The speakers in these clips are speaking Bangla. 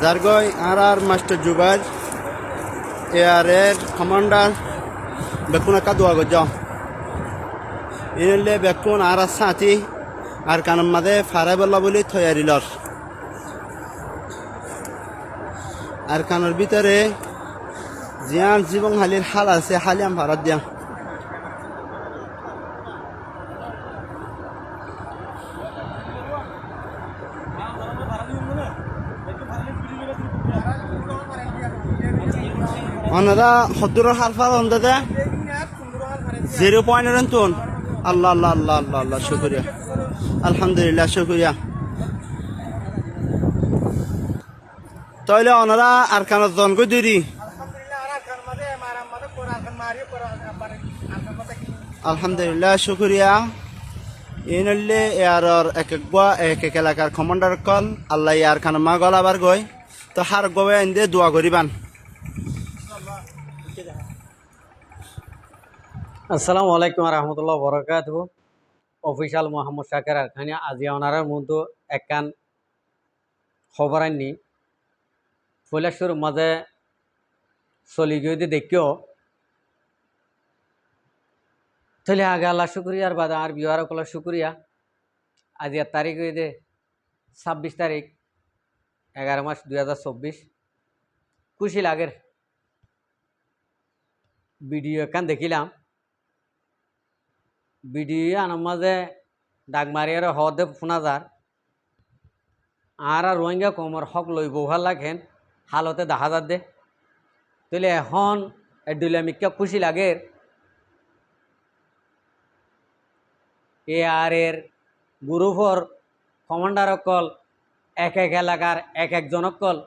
জারগই আর মাস্টার জুবাইর এয়ারের কমান্ডার বেকুন একা দোয়া গজ ইনলে বেকুন আর সাথী আর কানম মাদে ফারে বল্লা বলি থয়ারিলর আর কানোর ভিতরে জিয়ান জীবন হালির হাল আছে হালিয়াম ভারত দিয়া ওনারা হদ্দুরের হাল ফাল অন্দাদে 0 পয়েন্ট তুন আল্লাহ আল্লাহ আল্লাহ আল্লাহ আল্লাহ শুকরিয়া আলহামদুলিল্লাহ শুকরিয়া তাইলে ওনারা আর কানত জন কই দিরি আলহামদুলিল্লাহ শুকরিয়া ইনলে এয়ারর এক এলাকার কমান্ডার কল আল্লাহ ইয়ার খান মা গলাবার গই তো হার গবে ইন্দে দোয়া করিবান। আসসালামু আলাইকুম রহমতুল্লাহ বরকাতুহু অফিসিয়াল মোহাম্মদ শাকের আরখানি আজি ওনারার মধ্যে একখান খবর আননি কৈলাসর মাঝে চলি গিয়ে দেখিও তাহলে আগে আল্লাহ শুক্রিয়ার বাদে আর বিহার কলা শুক্রিয়া আজি আর তারিখ হয়ে দে 26 তারিখ 11 মাস 2024 খুশি লাগের ভিডিও একখান দেখিলাম ভিডিও আনার মাঝে ডাকমারিয়ার হদে শোনা যার আর রোহিঙ্গা কমর হক লই বহার লাগেন হালতে দেখা যার দে তাহলে এখন ডিলামিকা খুশি লাগের এর গ্রুপর কমান্ডার অকল এক এলাকার একজন অকল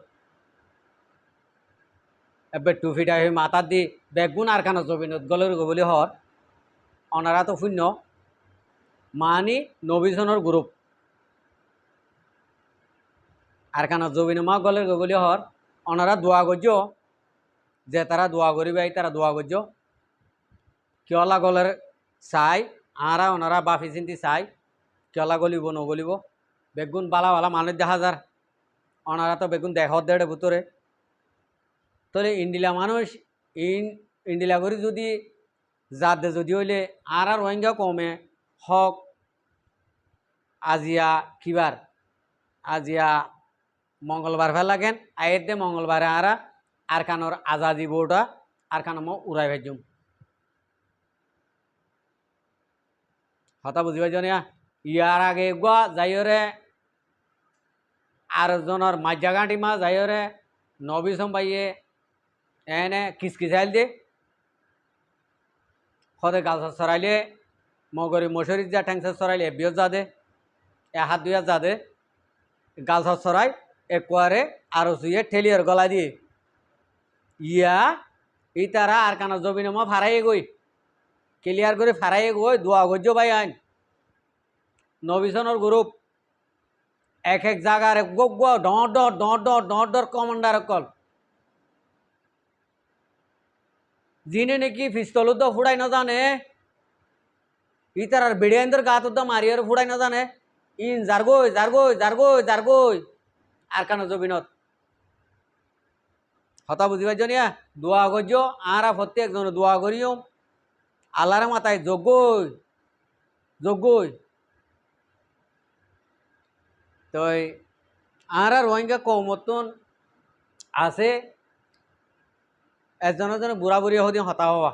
এবার টুফিটা হয়ে মাথা দি বেগুন আর খানো জবিনত গলের বলি হর ওনারা তো শূন্য মানি নবীজনের গ্রুপ আর খানো জবিন মা গলের বলি হর ওনারা দোয়া গজ্য যে তারা দোয়া করিবে তারা দোয়া গজ্য কিয়লা গলের চাই আরা ওনারা বাফি চিন্তি চাই কেলা গলিব নগলিব বেগুন বালা বালা মানুষ দেখা যার ওনারা তো বেগুন দেহ দেড়ে ভিতরে তাহলে ইন্ডিলা মানুষ ইন্ডিলা করি যদি যাদে যদি হইলে আর রোহিঙ্গা কমে হক আজিয়া কিবার আজিয়া মঙ্গলবার ফেল লাগেন আয়ের দে মঙ্গলবারে আর কানোর আজাদি বোর্ডা আর কানো উড়াই ভেজুম হতা বুঝিবা জানিয়া ইয়ার আগে গুয়া যাইরে আর জনের মাঝাগাঁটি মা যাইরে নবীসম পাইয়ে এনে কিসকিসাইল দে সদে গাছ চড়াইলে মগরি মশারির যা ঠ্যাংসা চড়াইলে বিয়ত যা দে হাত দুয়া যা দে গাছ চড়াই একবারে আরো চুইয়ে ঠেলিয়ার গলা দিয়ে ইয়া ই তারা আর কানা জবিন মা ফারাইয়ে গই ক্লিয়ার করে ফারাইয়ে গই দোয়া গজ্য ভাই আইন নবীসনের গ্রুপ এক জায়গার ডর কমান্ডার কল যিনি নাকি পিস্তল তো ফুড়াই না জানে ই তার বেড়িয়াইন্দর গাত তো মারিয়ার ফুড়াই না জানে ইন জারগই জারগই জারগই জারগই আর কেন জবিনত হতা বুঝিবার জনিয়া দোয়া গজ্য আর প্রত্যেকজন দোয়া করিও আল্লাহর মাথায় যোগ্যই যোগ্যই তো আর রোহিঙ্গা কৌমতন আছে একজনের বুড়া বুড়ি হদি হতা হওয়া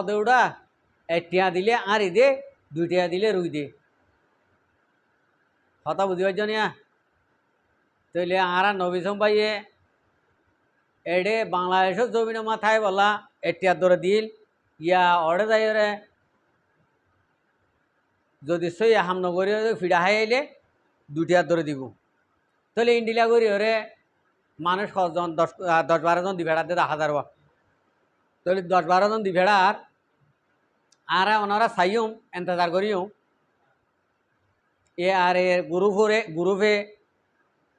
দেউড়া একটিয়া দিলে আর দে দুইটিয়া দিলে রুই দে হতা বুঝিবার জনিয়া তৈলে আর নবীসম পাইয়ে এডে বাংলাদেশের জমিন মাথায় বলা একটিয়ার ধরে দিল ইয়া অড়ে যাই রে যদি সই হামনগরী ফিডা হাই আইলে দুটিয়ার ধরে দিব তাহলে ইন্ডিলা করি ওরে মানুষ 10-12 জন দিভেড়াতে দেখা যার তাহলে 10-12 জন দিভেড়ার আর ওনারা চাইম এন্তজার করিও এ আর এর গ্রুপে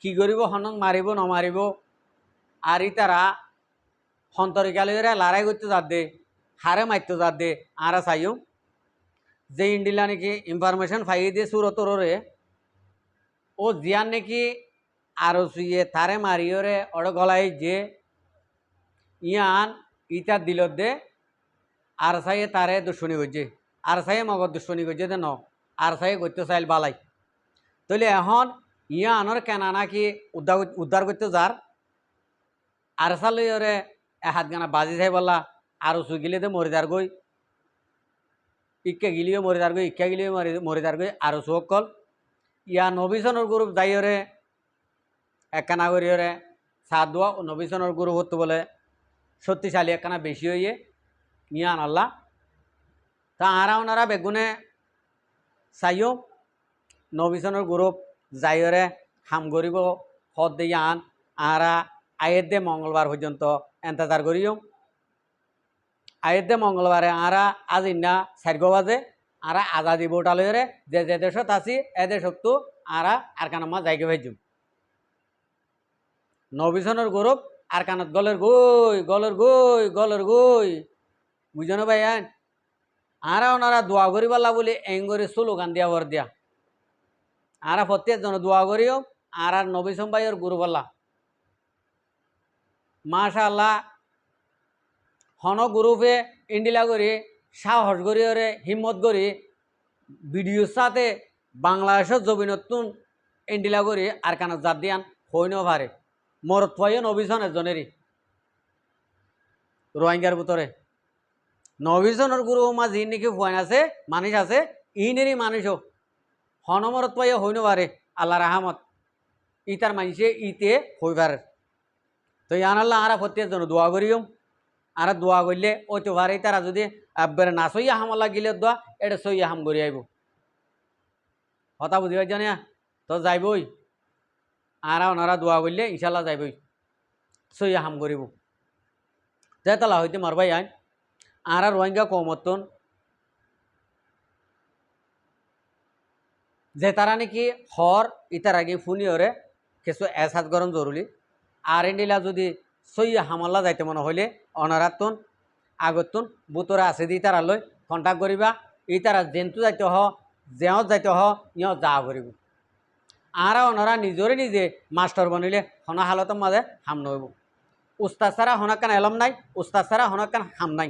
কি করিব হনন মারিব নমারিব আর ই তারা সন্তরিকালে লড়াই করতে যার দে হারে মারতে যার দে আর চাইও যে ইন্ডিলা নাকি ইনফরমেশন পাই দিয়ে সুরতরে ও জিয়ান নাকি আরো সুইয়ে তারে মারিওরে ওর গলায় যে ইয়ান ইটা দিল দে আর সাইয়ে তারে দুশ্মনী করছে আর সাইয়ে মগর দুশ্মনী করছে দে ন আর সাইয়ে করতে চাইল বালাই তাহলে এখন ইয়া আনর কেনা নাকি উদ্ধার করতে যার আর সালই ওরে হাত গানা বাজি চাই বললা আর উঁচু গিলে দে মরিদার গই ইক্কে গিলিও মরিদার গই ইক্কা গিলিও মরিদার গই আর উঁচু কল ইয়া নবিসনের গ্রুপ যাই ওরে একখানা করি ওরে সাত দোয়া নবিসনের গ্রুপ হতো বলে শক্তিশালী একখানা বেশি হইয়ে নিয়ে আনাল্লা তা আরা ওনারা বেগুনে চাইও নবিসনের গ্রুপ যাইরে হাম করিব হদ দিয়ে আন আরা আয়ের দে মঙ্গলবার পর্যন্ত এন্তজার করিও আয়ের দে মঙ্গলবারে আরা আজ ইন্না সার্গ বাজে আরা আজাদি বোটালয়রে যে যে দেশত আছি এ দেশত তো আরা আর কানামা যাইকে ভাইজুম নবিসনের গ্রুপ আর কানত গলের গই গলের গই গলের গই বুঝনো ভাই আরা ওনারা দোয়া করি পাল্লা বলে এঙ্গরি স্লোগান দিয়া ভর দিয়া আরা প্রত্যেক জন দোয়া করিও আর আর নবিসম ভাইয়ের গুরু পাল্লা মাশাআল্লাহ হন গ্রুপে ইন্ডিলা করি সাহস করি ওরে হিম্মত করি ভিডিওর সাথে বাংলাদেশের জবিনতুন ইন্ডিলা করি আর কানত জাত দিয়ান হইনও পারে মরত পাইও নবিসন এজনেরই রোহিঙ্গার ভিতরে নবিসনের গুরু মা যি নাকি ফোয়ান আছে মানুষ আছে ইনেরই মানুষও হনমরত পাইও হইনও পারে আল্লাহ রাহামত ইতার মানুষে ইতে হই পারে তো ইয়ান আল্লাহ আরা প্রত্যেকজন দোয়া করিও আর দোয়া করলে ওই তো পারে তারা যদি একবারে না সইয়া হামলা গিলে দোয়া এটা সইয়া হাম করি আইব কথা বুঝি পাইছ না তো যাইবই আর ওনারা দোয়া করলে ইনশাল্লাহ যাইবই সইয়া হাম করিব তেতলা হইতে মারবাই আইন আর রোহিঙ্গা কমতন যে তারা নাকি হর ইতার আগে ফুনিওরে কিছু এসাদ গরম জরুরি আর এন্ডিলা যদি সইয়া হামলা যাইতে মনে হইলে অনারাতন আগতন বুতরা আছে দি তারা লই কন্টাক্ট করিবা ই তারা জেন্তু যাইতে হ জেঁত যাইতে হ ইহ যা করিব আর ওনারা নিজরে নিজে মাস্টার বনিলে হনা হালতের মাঝে হাম নহব উস্তাদ ছাড়া হনাকান এলম নাই উস্তাদ ছাড়া হনাকান হাম নাই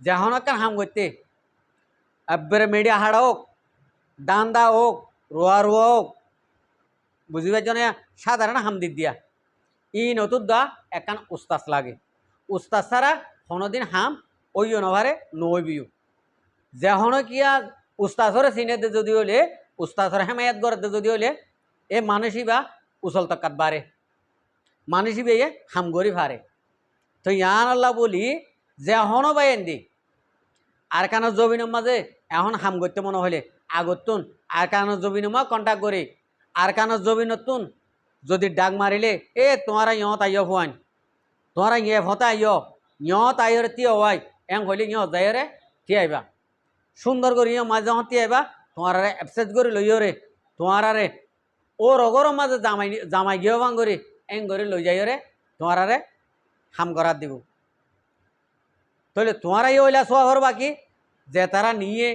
যে হনাকান হাম করতে একবারে মিডিয়া হাড়া হোক ডান্দা হোক রোয়া রোয়া হোক বুঝি পাইছ না সাধারণ হাম দিক দিয়া ই নতুন দা একান উস্তাদ লাগে উস্তাদ ছাড়া হনদিন হাম ওইও নভারে নইবিও যে হন কিয়া উস্তাদরে চিনে দে যদি হলে উস্তাদর হেমায়াত গড়তে যদি হলে এ মানুষই বা উচল তকাত বাড়ে মানুষই বেয়ে হাম গড়ি ফারে তো ইয়ান আল্লাহ বলি যে হনো বাইন দি আর কান জবিনের মাঝে এখন হাম করতে মনে হলে আগতুন আর কান জবিনমা কন্ট্যাক্ট করে আর কান জবিনতুন যদি ডাক মারিলে এ তোমারা ইয়ত আইয় ফুয়ান তোমারা ইয়ে ফতা আইয় ইয়ত আইয়রে তি হওয়াই এং হইলে ইয়ত যাইরে তি আইবা সুন্দর করে ইয় মাঝে তি আইবা তোমারে অ্যাপসেস করে লইও রে তোমারে ও রগর মাঝে জামাই গিয়ে ভাঙ করে এং করে লই যাইও রে তোমারে হাম করার দিব তাহলে তোমারা ইয়ে হইলা সোয়া হর বাকি যে তারা নিয়ে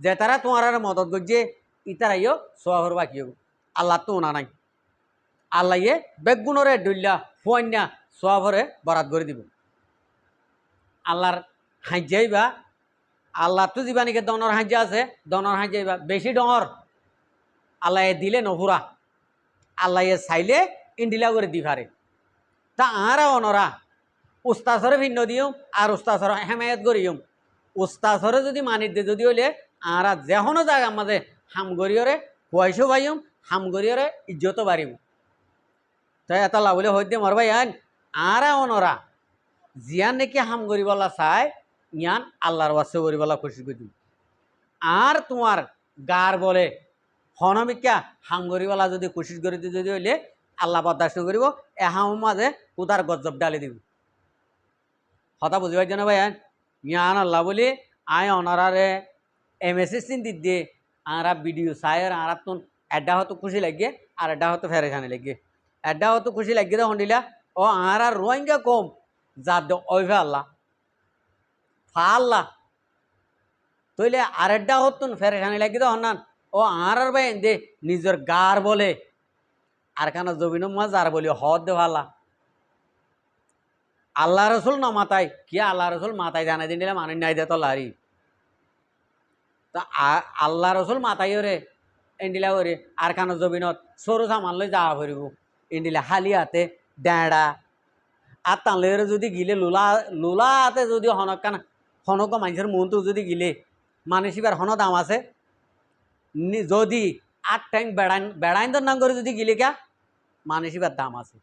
যে তারা তোমার মদত করছে ইতারা ইয়ে সোয়া হর বাকি হব আল্লাহ তো না নাই আল্লাহ ইয়ে বেগুনরে ডুল্লা ফুয়ান্যা সোয়া ভরে বরাত করে দিব আল্লাহর হাঁজাইবা আল্লাহ তো জীবানিকে দনর হাঁজা আছে দনর হাঁজাইবা বেশি ডর আল্লাহ দিলে নভুরা আল্লাহ চাইলে ইন্ডিলা করে দি পারে তা আরা অনরা উস্তাসরে ভিন্ন দিও আর উস্তাসর হেমায়ত করিও উস্তাসরে যদি মানি দে যদি হইলে আরা যেহনো জায়গা মাঝে হাম গরিয়রে পয়সা পাইম হাম গরিয়রে ইজ্জত বাড়িব তাই এটা লাভলে হইতে মরবাই আন আরা অনরা জিয়ান নাকি হাম গরিবলা চাই ইয়ান আল্লাহর ওয়াসে গরিবলা খুশি করি আর তোমার গার বলে হনমিকা হাম গরিবলা যদি খুশি করি যদি হইলে আল্লাহ বরদাস্ত করিব এহাম মাঝে উদার গজব ডালি দিব কথা বুঝি পাইছ না ভাই ইয়ান আল্লাহ বলি আয় অনারারে MSC দিত দিয়ে আরা ভিডিও চায়ের আর তুন এডা হতো খুশি লাগে আর এডা হতো ফেরেখানে লাগে এডা হতো খুশি লাগে তখন দিলা ও আর রোহিঙ্গা কম যা দে ওইভে আল্লাহ ফা আল্লাহ তইলে আর এডা হতুন ফেরেখানে লাগে তো হন্নান ও আর ভাই দে নিজের গার বলে আর কানা জমিন মা যার বলি হদ দে ভালা আল্লাহ রসুল ন মাতাই কি আল্লাহ রসুল মাতাই জানাই দিন দিলাম আনি নাই দে তো লারি তা আল্লাহ রসুল মাতাই ওরে এন্ডিলা ওরে আর কানা জমিনত সরু সামান লই যাওয়া ফুরিব এন্ডিলা হালি হাতে ডেড়া আর তানলে যদি গিলে লুলা হাতে যদি হনক মানুষের মনটো যদি গিলে মানসিবার হন দাম আছে যদি 8 টাইম বেড়াইন নাম করে যদি গিলে কা মানসিবার দাম আছে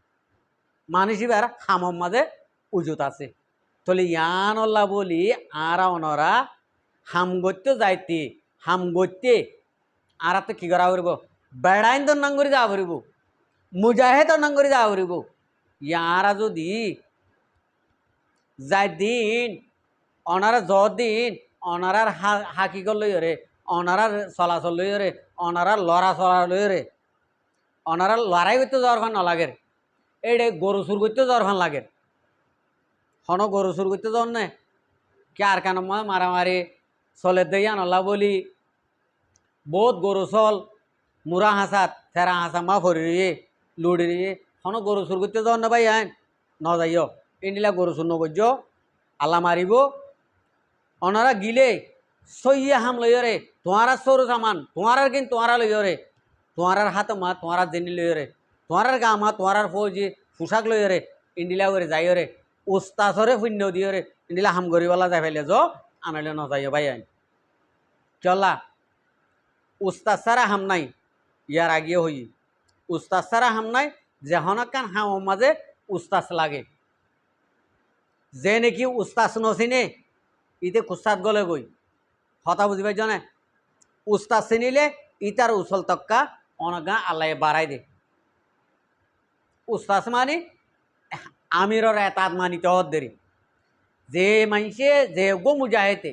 মানসিবার হামম মাঝে উজুত আছে তাহলে ইয়ানল্লা বলি আরা অনরা হাম গত্যে যাইতে হাম গত্যে আর তো কি করা করব বেড়াইন নাম করে যাওয়া ফুরিব মুজাহেদ নাম করে যাওয়া ফুরিব ইয়ারা যদি যাই দিন অনারা দিন অনারার হাকিকত লই রে অনারার চলাচল লই রে অনারার লড়া চলা লই রে অনারার লড়াই করতে যাওয়ার ফান নালাগে এইটা গরু চুর করতে যাওয়ার ফান লাগে হন গরু চুর করতে যাওয়ার নে কে আর কেন মারামারি চলে দেয়া নলা বলি বহুত গরু চল মুরা হাসাত থেরা হাসা মা ফরি রে লুড়ি রে হন গরু চুর করতে যাওয়ার না ভাই আইন ন যাইও ইন্ডিলা গরু চুর নগর্য আল্লাহ মারিব অনারা গিলে সইয়া হাম লইয় রে তোমারা সরু সামান তোমার কিন্তু তোমারা লইয় রে তোমার হাত মা তোমার জেনি লইয় রে তোমার গা মা তোমার ফৌজি পোশাক লইয় রে ইন্ডিলা করে যাইয় রে উস্তাসরে শূন্য দিয় রে ইন্ডিলা হাম গরিবালা যাই ফেলে য আনাইলে ন যাইয় ভাই আইন চলা উস্তাদ সারা হাম নাই ইয়ার আগিয়ে হই উস্তাদ সারা হাম নাই যে হনকান হাম মাঝে উস্তাস লাগে যে নাকি উস্তাস নচিনে ইতে কুস্তাদ গলে গই হতা বুঝিবাই জানে উস্তাদ চিনিলে ইতার উচল তক্কা অনগা আল্লাহ বাড়াই দে উস্তাদ মানে আমিরর এতাত মানিতে হদ দেরি যে মানুষে যে গো মুজাহেতে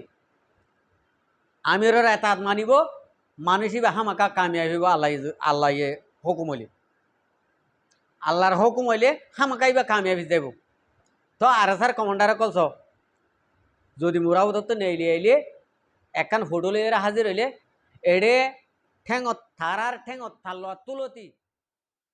আমিরর এতাত মানিব মানুষই হামাকা কামিয়াবি আল্লাহ হুকুম হইলে আল্লাহর হুকুম হইলে হামাকাই বা কামিয়াবি দেব তো আর স্যার কমান্ডারে কলছ যদি মুরা উদত্ত নেইলে আইলে একখান ফটো লইয়া হাজির হইলে এড়ে ঠেঙত থারার ঠেঙত থাল্লা তুলতি